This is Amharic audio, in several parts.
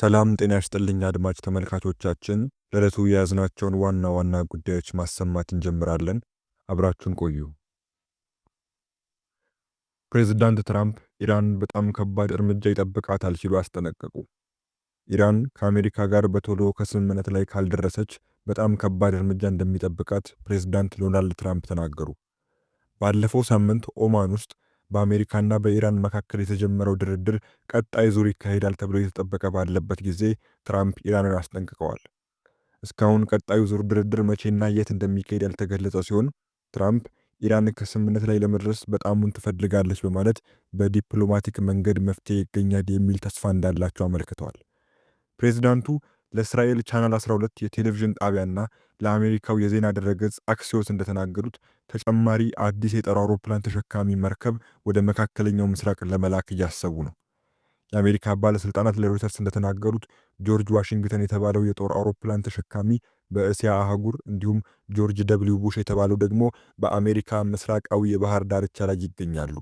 ሰላም ጤና ይስጥልኝ አድማጭ ተመልካቾቻችን፣ ለዕለቱ የያዝናቸውን ዋና ዋና ጉዳዮች ማሰማት እንጀምራለን። አብራችሁን ቆዩ። ፕሬዝዳንት ትራምፕ ኢራን በጣም ከባድ እርምጃ ይጠብቃታል ሲሉ አስጠነቀቁ። ኢራን ከአሜሪካ ጋር በቶሎ ከስምምነት ላይ ካልደረሰች በጣም ከባድ እርምጃ እንደሚጠብቃት ፕሬዝዳንት ዶናልድ ትራምፕ ተናገሩ። ባለፈው ሳምንት ኦማን ውስጥ በአሜሪካና በኢራን መካከል የተጀመረው ድርድር ቀጣይ ዙር ይካሄዳል ተብሎ የተጠበቀ ባለበት ጊዜ ትራምፕ ኢራንን አስጠንቅቀዋል። እስካሁን ቀጣዩ ዙር ድርድር መቼና የት እንደሚካሄድ ያልተገለጸ ሲሆን ትራምፕ ኢራን ከስምምነት ላይ ለመድረስ በጣሙን ትፈልጋለች በማለት በዲፕሎማቲክ መንገድ መፍትሄ ይገኛል የሚል ተስፋ እንዳላቸው አመልክተዋል። ፕሬዝዳንቱ ለእስራኤል ቻናል 12 የቴሌቪዥን ጣቢያና ለአሜሪካው የዜና ድረገጽ አክሲዮስ እንደተናገሩት ተጨማሪ አዲስ የጦር አውሮፕላን ተሸካሚ መርከብ ወደ መካከለኛው ምስራቅ ለመላክ እያሰቡ ነው። የአሜሪካ ባለስልጣናት ለሮይተርስ እንደተናገሩት ጆርጅ ዋሽንግተን የተባለው የጦር አውሮፕላን ተሸካሚ በእስያ አህጉር እንዲሁም ጆርጅ ደብሊው ቡሽ የተባለው ደግሞ በአሜሪካ ምስራቃዊ የባህር ዳርቻ ላይ ይገኛሉ።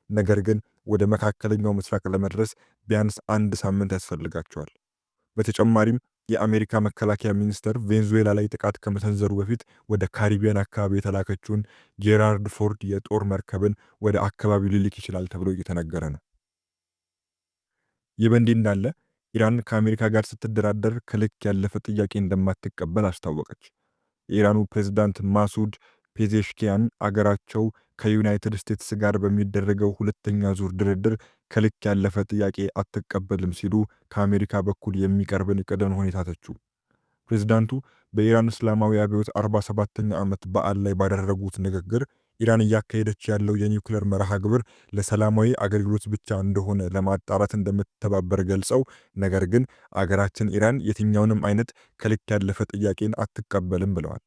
ነገር ግን ወደ መካከለኛው ምስራቅ ለመድረስ ቢያንስ 1 ሳምንት ያስፈልጋቸዋል። በተጨማሪም የአሜሪካ መከላከያ ሚኒስቴር ቬንዙዌላ ላይ ጥቃት ከመሰንዘሩ በፊት ወደ ካሪቢያን አካባቢ የተላከችውን ጄራርድ ፎርድ የጦር መርከብን ወደ አካባቢው ሊልክ ይችላል ተብሎ እየተነገረ ነው። ይህ በእንዲህ እንዳለ ኢራን ከአሜሪካ ጋር ስትደራደር ከልክ ያለፈ ጥያቄ እንደማትቀበል አስታወቀች። የኢራኑ ፕሬዝዳንት ማሱድ ፔዜሽኪያን አገራቸው ከዩናይትድ ስቴትስ ጋር በሚደረገው ሁለተኛ ዙር ድርድር ከልክ ያለፈ ጥያቄ አትቀበልም ሲሉ ከአሜሪካ በኩል የሚቀርብን ቅድመ ሁኔታ ተቹ። ፕሬዝዳንቱ በኢራን እስላማዊ አብዮት 47ኛ ዓመት በዓል ላይ ባደረጉት ንግግር ኢራን እያካሄደች ያለው የኒውክሌር መርሃ ግብር ለሰላማዊ አገልግሎት ብቻ እንደሆነ ለማጣራት እንደምትተባበር ገልጸው፣ ነገር ግን አገራችን ኢራን የትኛውንም አይነት ከልክ ያለፈ ጥያቄን አትቀበልም ብለዋል።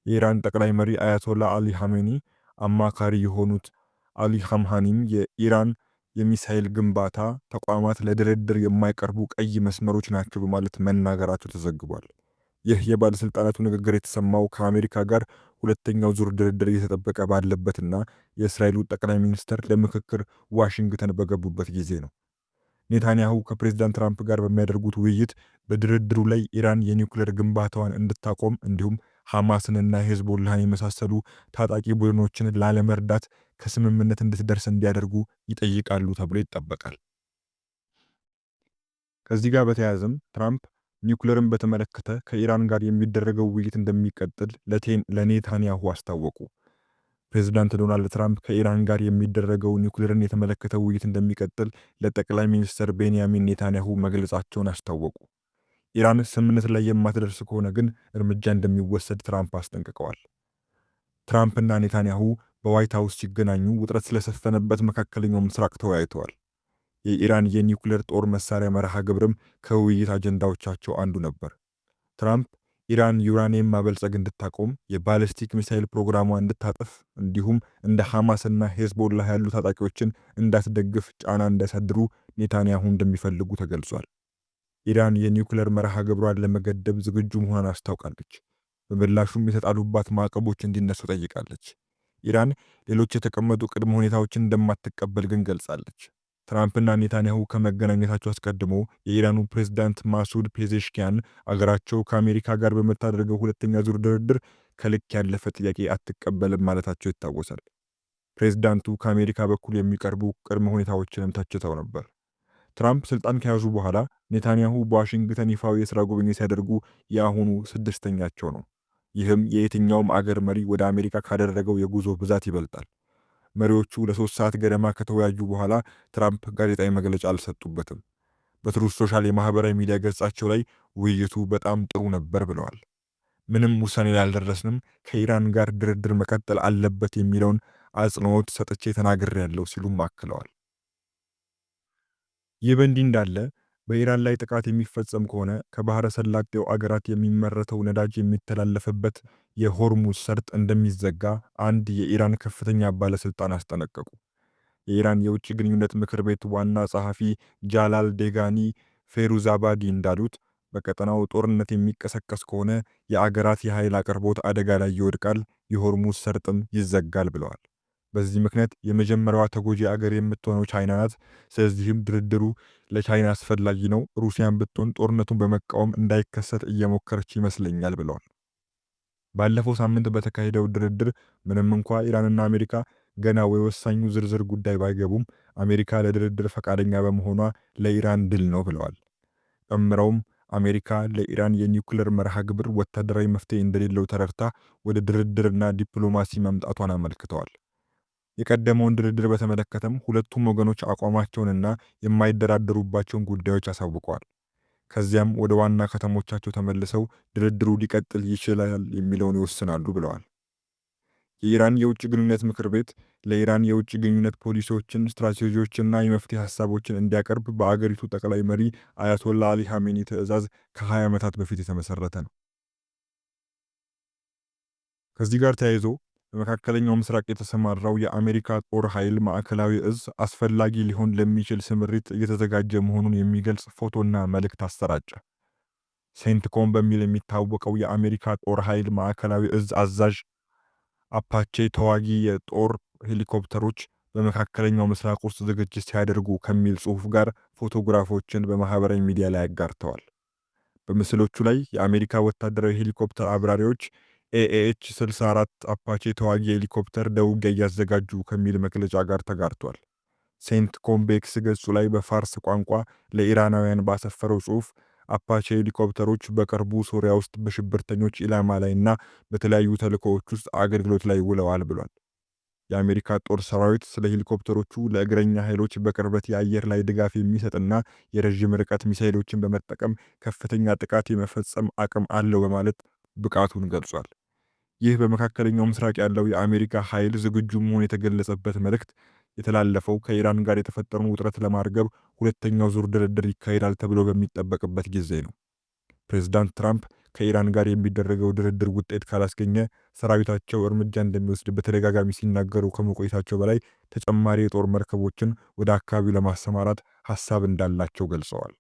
የኢራን ጠቅላይ መሪ አያቶላ አሊ ሐሜኒ አማካሪ የሆኑት አሊ ሐምሃኒም የኢራን የሚሳኤል ግንባታ ተቋማት ለድርድር የማይቀርቡ ቀይ መስመሮች ናቸው በማለት መናገራቸው ተዘግቧል። ይህ የባለስልጣናቱ ንግግር የተሰማው ከአሜሪካ ጋር ሁለተኛው ዙር ድርድር እየተጠበቀ ባለበትና የእስራኤሉ ጠቅላይ ሚኒስትር ለምክክር ዋሽንግተን በገቡበት ጊዜ ነው። ኔታንያሁ ከፕሬዝዳንት ትራምፕ ጋር በሚያደርጉት ውይይት በድርድሩ ላይ ኢራን የኒውክሌር ግንባታዋን እንድታቆም እንዲሁም ሐማስንና ሄዝቦላህን የመሳሰሉ ታጣቂ ቡድኖችን ላለመርዳት ከስምምነት እንድትደርስ እንዲያደርጉ ይጠይቃሉ ተብሎ ይጠበቃል። ከዚህ ጋር በተያያዘም ትራምፕ ኒውክሌርን በተመለከተ ከኢራን ጋር የሚደረገው ውይይት እንደሚቀጥል ለኔታንያሁ አስታወቁ። ፕሬዝዳንት ዶናልድ ትራምፕ ከኢራን ጋር የሚደረገው ኒውክሌርን የተመለከተ ውይይት እንደሚቀጥል ለጠቅላይ ሚኒስትር ቤንያሚን ኔታንያሁ መግለጻቸውን አስታወቁ። ኢራን ስምምነት ላይ የማትደርስ ከሆነ ግን እርምጃ እንደሚወሰድ ትራምፕ አስጠንቅቀዋል። ትራምፕና ኔታንያሁ በዋይት ሃውስ ሲገናኙ ውጥረት ስለሰፈነበት መካከለኛው ምስራቅ ተወያይተዋል። የኢራን የኒውክሌር ጦር መሳሪያ መርሃ ግብርም ከውይይት አጀንዳዎቻቸው አንዱ ነበር። ትራምፕ ኢራን ዩራኒየም ማበልጸግ እንድታቆም፣ የባሊስቲክ ሚሳኤል ፕሮግራሟ እንድታጠፍ እንዲሁም እንደ ሐማስና ሄዝቦላህ ያሉ ታጣቂዎችን እንዳትደግፍ ጫና እንዳያሳድሩ ኔታንያሁ እንደሚፈልጉ ተገልጿል። ኢራን የኒውክሌር መርሃ ግብሯን ለመገደብ ዝግጁ መሆኗን አስታውቃለች። በምላሹም የተጣሉባት ማዕቀቦች እንዲነሱ ጠይቃለች። ኢራን ሌሎች የተቀመጡ ቅድመ ሁኔታዎችን እንደማትቀበል ግን ገልጻለች። ትራምፕና ኔታንያሁ ከመገናኘታቸው አስቀድሞ የኢራኑ ፕሬዝዳንት ማሱድ ፔዜሽኪያን አገራቸው ከአሜሪካ ጋር በምታደርገው ሁለተኛ ዙር ድርድር ከልክ ያለፈ ጥያቄ አትቀበልም ማለታቸው ይታወሳል። ፕሬዝዳንቱ ከአሜሪካ በኩል የሚቀርቡ ቅድመ ሁኔታዎችንም ተችተው ነበር። ትራምፕ ስልጣን ከያዙ በኋላ ኔታንያሁ በዋሽንግተን ይፋዊ የሥራ ጉብኝት ሲያደርጉ የአሁኑ 6ኛቸው ነው። ይህም የየትኛውም አገር መሪ ወደ አሜሪካ ካደረገው የጉዞ ብዛት ይበልጣል። መሪዎቹ ለ3 ሰዓት ገደማ ከተወያዩ በኋላ ትራምፕ ጋዜጣዊ መግለጫ አልሰጡበትም። በትሩዝ ሶሻል የማህበራዊ ሚዲያ ገጻቸው ላይ ውይይቱ በጣም ጥሩ ነበር ብለዋል። ምንም ውሳኔ ላይ አልደረስንም፣ ከኢራን ጋር ድርድር መቀጠል አለበት የሚለውን አጽንኦት ሰጥቼ ተናግሬያለሁ ሲሉም አክለዋል። ይህ በእንዲህ እንዳለ በኢራን ላይ ጥቃት የሚፈጸም ከሆነ ከባህረ ሰላጤው አገራት የሚመረተው ነዳጅ የሚተላለፍበት የሆርሙዝ ሰርጥ እንደሚዘጋ አንድ የኢራን ከፍተኛ ባለስልጣን አስጠነቀቁ። የኢራን የውጭ ግንኙነት ምክር ቤት ዋና ጸሐፊ ጃላል ዴጋኒ ፌሩዛባዲ እንዳሉት በቀጠናው ጦርነት የሚቀሰቀስ ከሆነ የአገራት የኃይል አቅርቦት አደጋ ላይ ይወድቃል፣ የሆርሙዝ ሰርጥም ይዘጋል ብለዋል። በዚህ ምክንያት የመጀመሪያዋ ተጎጂ አገር የምትሆነው ቻይና ናት። ስለዚህም ድርድሩ ለቻይና አስፈላጊ ነው። ሩሲያን ብትሆን ጦርነቱን በመቃወም እንዳይከሰት እየሞከረች ይመስለኛል ብለዋል። ባለፈው ሳምንት በተካሄደው ድርድር ምንም እንኳ ኢራንና አሜሪካ ገና ወሳኙ ዝርዝር ጉዳይ ባይገቡም አሜሪካ ለድርድር ፈቃደኛ በመሆኗ ለኢራን ድል ነው ብለዋል። ጨምረውም አሜሪካ ለኢራን የኒውክሌር መርሃ ግብር ወታደራዊ መፍትሄ እንደሌለው ተረድታ ወደ ድርድርና ዲፕሎማሲ መምጣቷን አመልክተዋል። የቀደመውን ድርድር በተመለከተም ሁለቱም ወገኖች አቋማቸውንና የማይደራደሩባቸውን ጉዳዮች አሳውቀዋል። ከዚያም ወደ ዋና ከተሞቻቸው ተመልሰው ድርድሩ ሊቀጥል ይችላል የሚለውን ይወስናሉ ብለዋል። የኢራን የውጭ ግንኙነት ምክር ቤት ለኢራን የውጭ ግንኙነት ፖሊሲዎችን፣ ስትራቴጂዎችና የመፍትሄ ሀሳቦችን እንዲያቀርብ በአገሪቱ ጠቅላይ መሪ አያቶላ አሊ ሐሜኒ ትዕዛዝ ከ20 ዓመታት በፊት የተመሰረተ ነው። ከዚህ ጋር ተያይዞ በመካከለኛው ምስራቅ የተሰማራው የአሜሪካ ጦር ኃይል ማዕከላዊ እዝ አስፈላጊ ሊሆን ለሚችል ስምሪት እየተዘጋጀ መሆኑን የሚገልጽ ፎቶና መልእክት አሰራጨ። ሴንትኮም በሚል የሚታወቀው የአሜሪካ ጦር ኃይል ማዕከላዊ እዝ አዛዥ አፓቼ ተዋጊ የጦር ሄሊኮፕተሮች በመካከለኛው ምስራቅ ውስጥ ዝግጅት ሲያደርጉ ከሚል ጽሑፍ ጋር ፎቶግራፎችን በማህበራዊ ሚዲያ ላይ አጋርተዋል። በምስሎቹ ላይ የአሜሪካ ወታደራዊ ሄሊኮፕተር አብራሪዎች ኤኤች 64 አፓቼ ተዋጊ ሄሊኮፕተር ለውጊያ እያዘጋጁ ከሚል መግለጫ ጋር ተጋርቷል። ሴንት ኮምቤክስ ገጹ ላይ በፋርስ ቋንቋ ለኢራናውያን ባሰፈረው ጽሑፍ አፓቼ ሄሊኮፕተሮች በቅርቡ ሶሪያ ውስጥ በሽብርተኞች ኢላማ ላይና በተለያዩ ተልእኮዎች ውስጥ አገልግሎት ላይ ውለዋል ብሏል። የአሜሪካ ጦር ሰራዊት ስለ ሄሊኮፕተሮቹ ለእግረኛ ኃይሎች በቅርበት የአየር ላይ ድጋፍ የሚሰጥና የረዥም ርቀት ሚሳይሎችን በመጠቀም ከፍተኛ ጥቃት የመፈጸም አቅም አለው በማለት ብቃቱን ገልጿል። ይህ በመካከለኛው ምስራቅ ያለው የአሜሪካ ኃይል ዝግጁ መሆኑን የተገለጸበት መልእክት የተላለፈው ከኢራን ጋር የተፈጠረውን ውጥረት ለማርገብ ሁለተኛው ዙር ድርድር ይካሄዳል ተብሎ በሚጠበቅበት ጊዜ ነው። ፕሬዝዳንት ትራምፕ ከኢራን ጋር የሚደረገው ድርድር ውጤት ካላስገኘ ሰራዊታቸው እርምጃ እንደሚወስድ በተደጋጋሚ ሲናገሩ ከመቆየታቸው በላይ ተጨማሪ የጦር መርከቦችን ወደ አካባቢው ለማሰማራት ሐሳብ እንዳላቸው ገልጸዋል።